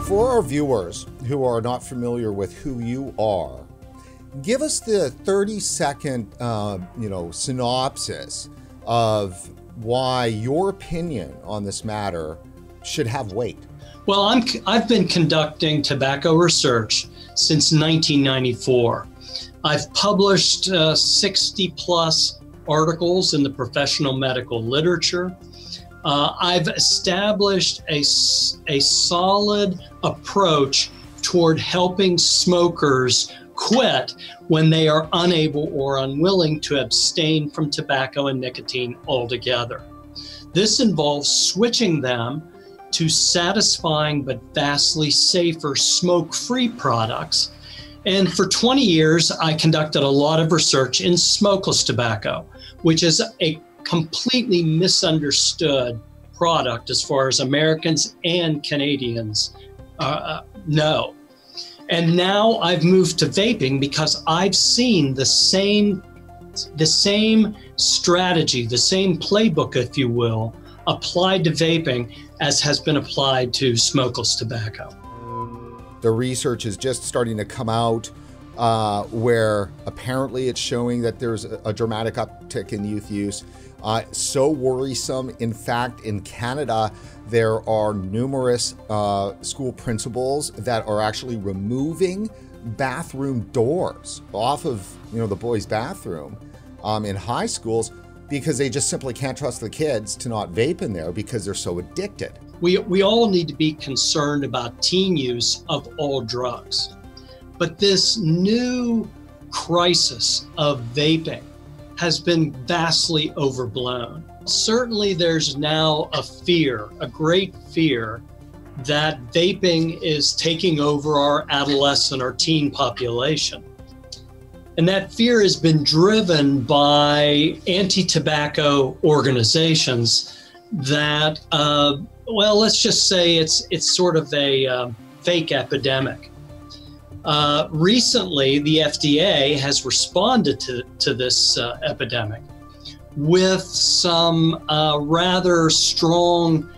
For our viewers who are not familiar with who you are, give us the 30-second, synopsis of why your opinion on this matter should have weight. Well, I've been conducting tobacco research since 1994. I've published 60 plus articles in the professional medical literature. I've established a solid approach toward helping smokers quit when they are unable or unwilling to abstain from tobacco and nicotine altogether. This involves switching them to satisfying but vastly safer smoke-free products. And for 20 years, I conducted a lot of research in smokeless tobacco, which is a completely misunderstood product as far as Americans and Canadians know. And now I've moved to vaping because I've seen the same strategy, the same playbook, if you will, applied to vaping as has been applied to smokeless tobacco. The research is just starting to come out where apparently it's showing that there's a dramatic uptick in youth use. So worrisome. In fact, in Canada, there are numerous school principals that are actually removing bathroom doors off of the boys' bathroom in high schools because they just simply can't trust the kids to not vape in there because they're so addicted. We all need to be concerned about teen use of all drugs. But this new crisis of vaping has been vastly overblown. Certainly there's now a great fear that vaping is taking over our adolescent or teen population. And that fear has been driven by anti-tobacco organizations that, well, let's just say it's sort of a fake epidemic. Recently, the FDA has responded to this epidemic with some rather strong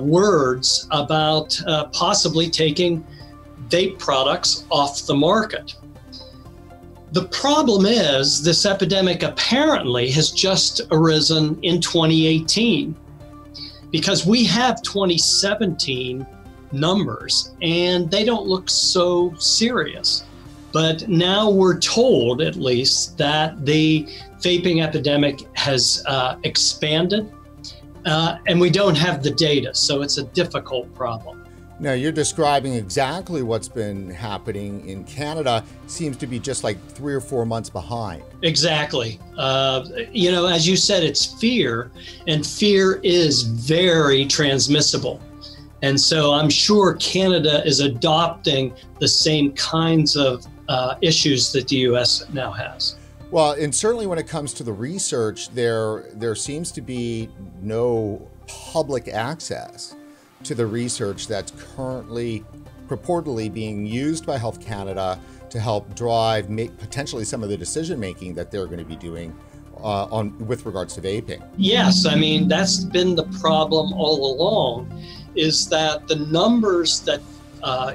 words about possibly taking vape products off the market. The problem is this epidemic apparently has just arisen in 2018 because we have 2017 numbers and they don't look so serious. But now we're told, at least, that the vaping epidemic has expanded and we don't have the data, so it's a difficult problem. Now, you're describing exactly what's been happening in Canada. Seems to be just like 3 or 4 months behind. Exactly. As you said, it's fear, and fear is very transmissible. And so I'm sure Canada is adopting the same kinds of issues that the US now has. Well, and certainly when it comes to the research, there seems to be no public access to the research that's currently purportedly being used by Health Canada to help drive potentially some of the decision making that they're going to be doing with regards to vaping. Yes, I mean, that's been the problem all along, is that the numbers that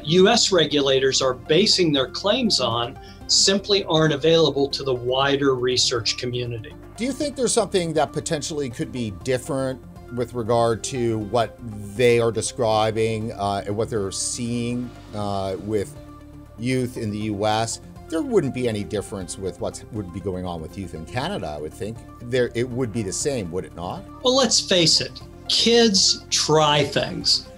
US regulators are basing their claims on simply aren't available to the wider research community. Do you think there's something that potentially could be different with regard to what they are describing and what they're seeing with youth in the US? There wouldn't be any difference with what would be going on with youth in Canada, I would think. It would be the same, would it not? Well, let's face it, kids try things.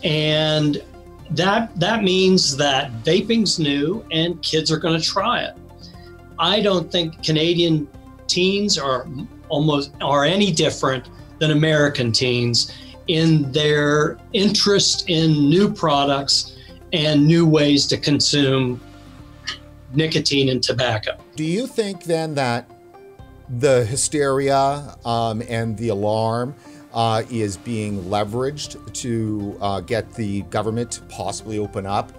And that means that vaping's new and kids are going to try it. I don't think Canadian teens are any different than American teens in their interest in new products and new ways to consume nicotine and tobacco. Do you think then that the hysteria and the alarm is being leveraged to get the government to possibly open up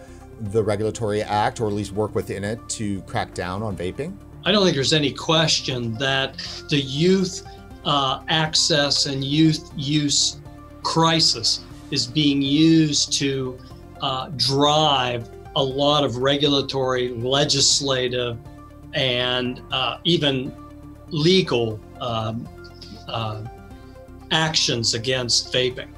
the Regulatory Act, or at least work within it to crack down on vaping? I don't think there's any question that the youth access and youth use crisis is being used to drive a lot of regulatory, legislative, and even legal actions against vaping.